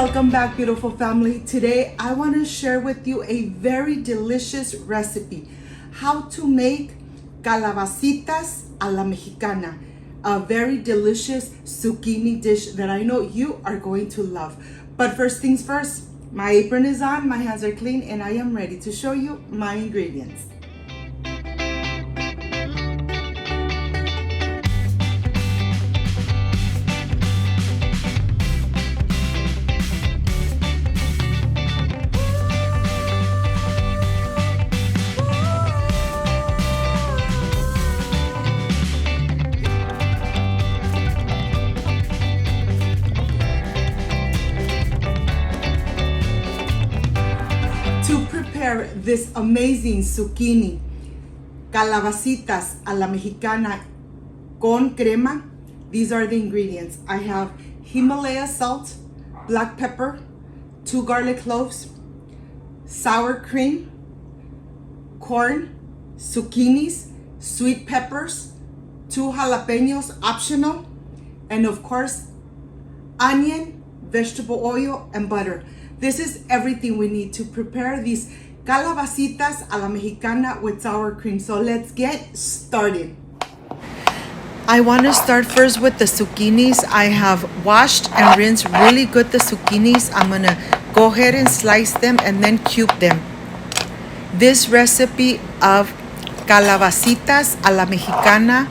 Welcome back, beautiful family. Today I want to share with you a very delicious recipe, how to make calabacitas a la mexicana, a very delicious zucchini dish that I know you are going to love. But first things first, my apron is on, my hands are clean, and I am ready to show you my ingredients. To prepare this amazing zucchini, calabacitas a la mexicana con crema, these are the ingredients. I have Himalaya salt, black pepper, 2 garlic cloves, sour cream, corn, zucchinis, sweet peppers, 2 jalapenos optional, and of course, onion, vegetable oil, and butter. This is everything we need to prepare these calabacitas a la mexicana with sour cream. So let's get started. I want to start first with the zucchinis. I have washed and rinsed really good the zucchinis. I'm going to go ahead and slice them and then cube them. This recipe of calabacitas a la mexicana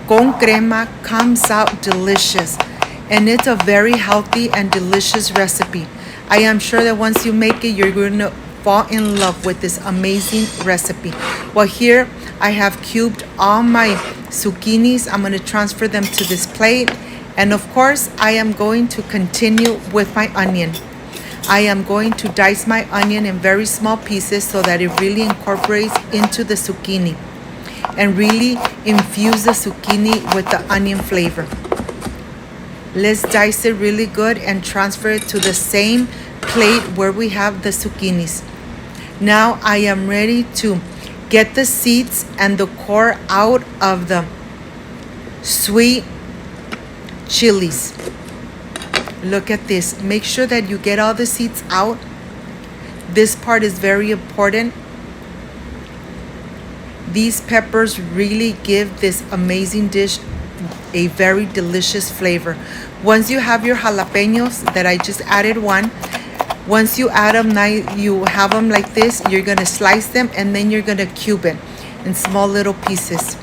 con crema comes out delicious. And it's a very healthy and delicious recipe. I am sure that once you make it, you're going to fall in love with this amazing recipe. Well, here I have cubed all my zucchinis. I'm going to transfer them to this plate. And of course, I am going to continue with my onion. I am going to dice my onion in very small pieces so that it really incorporates into the zucchini and really infuse the zucchini with the onion flavor. Let's dice it really good and transfer it to the same plate where we have the zucchinis. Now I am ready to get the seeds and the core out of the sweet chilies. Look at this. Make sure that you get all the seeds out. This part is very important. These peppers really give this amazing dish a very delicious flavor. Once you have your jalapenos that I just added one, once you add them, now you have them like this, you're gonna slice them and then you're gonna cube it in small little pieces.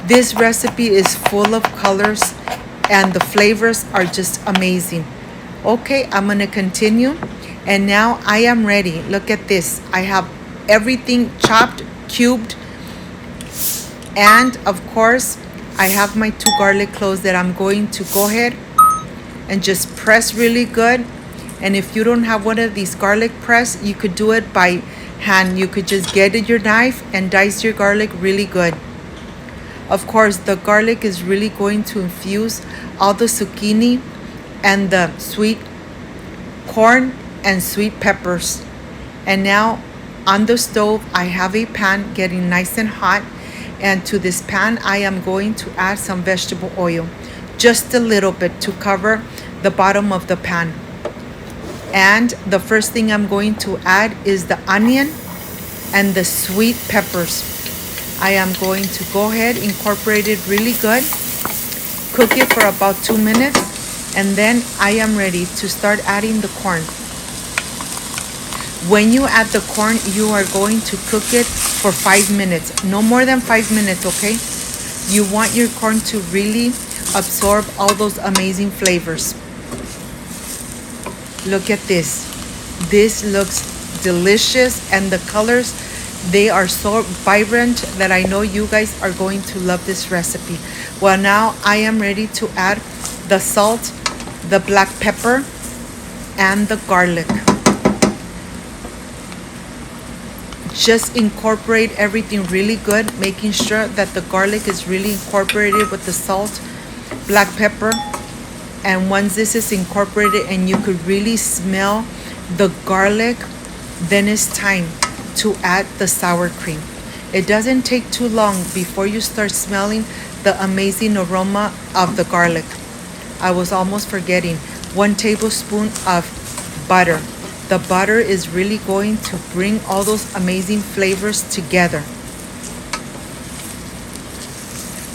This recipe is full of colors and the flavors are just amazing. Okay, I'm gonna continue. And now I am ready. Look at this. I have everything chopped, cubed, and of course, I have my 2 garlic cloves that I'm going to go ahead and just press really good. And if you don't have one of these garlic press, you could do it by hand. You could just get your knife and dice your garlic really good. Of course, the garlic is really going to infuse all the zucchini and the sweet corn and sweet peppers. And now on the stove, I have a pan getting nice and hot. And to this pan, I am going to add some vegetable oil, just a little bit to cover the bottom of the pan. And the first thing I'm going to add is the onion and the sweet peppers. I am going to go ahead, incorporate it really good, cook it for about 2 minutes, and then I am ready to start adding the corn. When you add the corn, you are going to cook it for 5 minutes, no more than 5 minutes, okay? You want your corn to really absorb all those amazing flavors. Look at this. This looks delicious, and the colors, they are so vibrant that I know you guys are going to love this recipe. Well, now I am ready to add the salt, the black pepper, and the garlic. Just incorporate everything really good, making sure that the garlic is really incorporated with the salt, black pepper. And once this is incorporated and you could really smell the garlic, then it's time to add the sour cream. It doesn't take too long before you start smelling the amazing aroma of the garlic. I was almost forgetting. 1 tablespoon of butter. The butter is really going to bring all those amazing flavors together.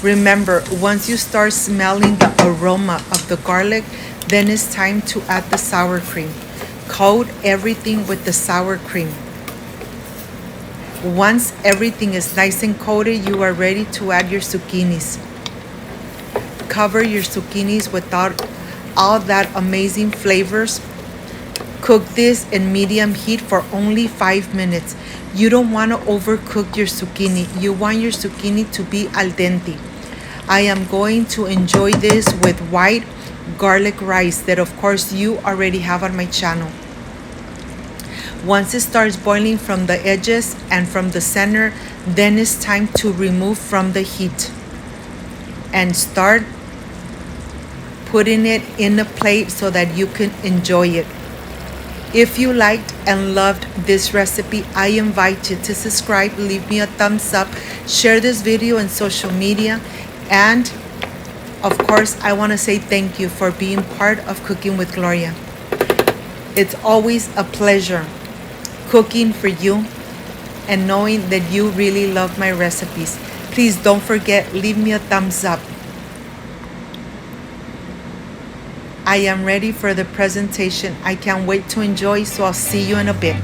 Remember, once you start smelling the aroma of the garlic, then it's time to add the sour cream. Coat everything with the sour cream. Once everything is nice and coated, you are ready to add your zucchinis. Cover your zucchinis without all that amazing flavors. Cook this in medium heat for only 5 minutes. You don't want to overcook your zucchini. You want your zucchini to be al dente. I am going to enjoy this with white garlic rice that of course you already have on my channel. Once it starts boiling from the edges and from the center, then it's time to remove from the heat and start putting it in a plate so that you can enjoy it. If you liked and loved this recipe, I invite you to subscribe, leave me a thumbs up, share this video on social media, and of course, I want to say thank you for being part of Cooking with Gloria. It's always a pleasure cooking for you and knowing that you really love my recipes. Please don't forget, leave me a thumbs up. I am ready for the presentation. I can't wait to enjoy, so I'll see you in a bit.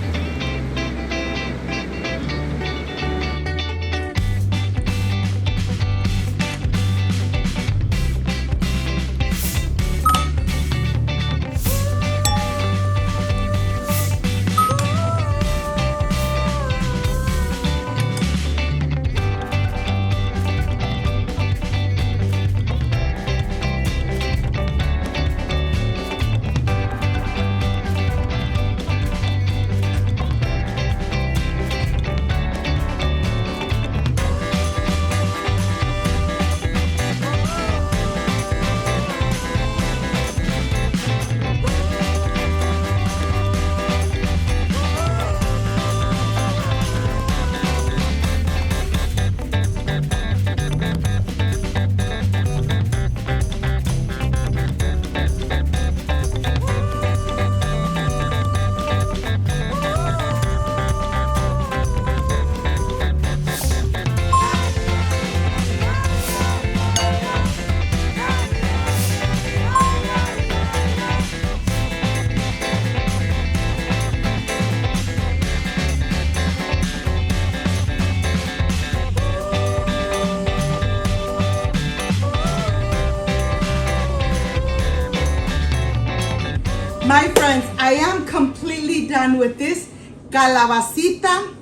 My friends, I am completely done with this calabacita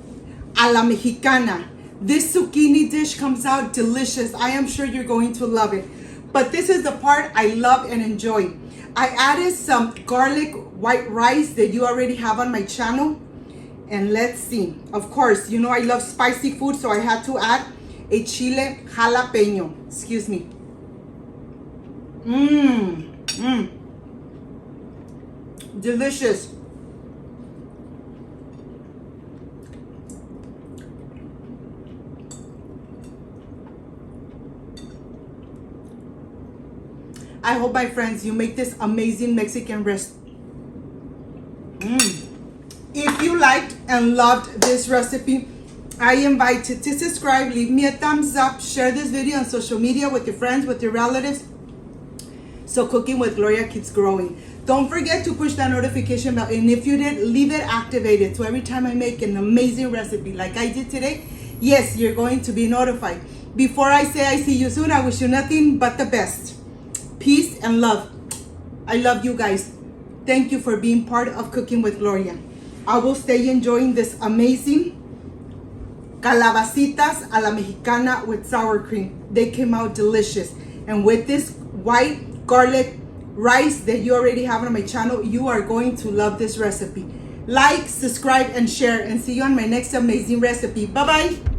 a la Mexicana. This zucchini dish comes out delicious. I am sure you're going to love it. But this is the part I love and enjoy. I added some garlic white rice that you already have on my channel. And let's see. Of course, you know I love spicy food, so I had to add a chile jalapeno. Excuse me. Delicious. I hope, my friends, you make this amazing Mexican recipe. If you liked and loved this recipe, I invite you to subscribe, leave me a thumbs up, share this video on social media with your friends, with your relatives, so Cooking with Gloria keeps growing. Don't forget to push that notification bell, and if you did, leave it activated, so every time I make an amazing recipe like I did today, yes, you're going to be notified. Before I say I see you soon, I wish you nothing but the best. Peace and love. I love you guys. Thank you for being part of Cooking with Gloria. I will stay enjoying this amazing calabacitas a la Mexicana with sour cream. They came out delicious. And with this white garlic rice that you already have on my channel, you are going to love this recipe. Like, subscribe, and share, and see you on my next amazing recipe. Bye-bye.